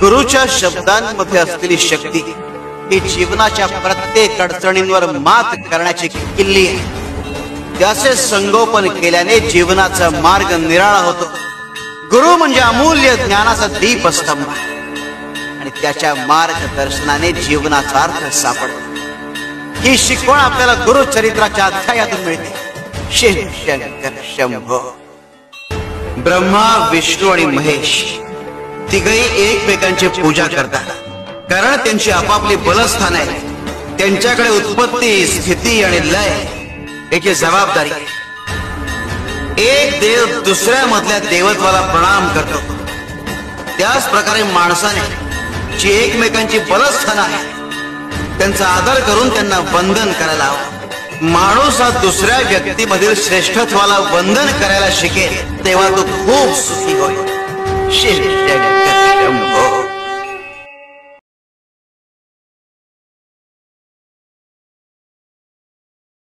गुरुच्या शब्दांमध्ये असलेली शक्ती ही जीवनाच्या प्रत्येक अडचणींवर मात करण्याची किल्ली आहे। त्याचे संगोपन केल्याने जीवनाचा मार्ग निराळा होतो। गुरु म्हणजे अमूल्य ज्ञानाचा दीपस्तंभ आणि त्याच्या मार्गदर्शनाने जीवनाचा अर्थ सापडतो। ही शिकवण आपल्याला गुरुचरित्राच्या अध्यायातून मिळते। शिव शंकर शंभो। ब्रह्मा, विष्णू आणि महेश तिघही एकमेकांची पूजा करतात, कारण त्यांची आपापली बलस्थान आहे। त्यांच्याकडे उत्पत्ती, स्थिती आणि लय याची जबाबदारी आहे। एक देव दुसऱ्या मधल्या देवत्वाला प्रणाम करतो, त्याच प्रकारे माणसाने जी एकमेकांची बलस्थान आहे त्यांचा आदर करून त्यांना वंदन करायला हवं। माणूस हा दुसऱ्या व्यक्तीमधील श्रेष्ठत्वाला वंदन करायला शिकेल तेव्हा तो खूप सुखी होईल। शिव शंकर शंभो।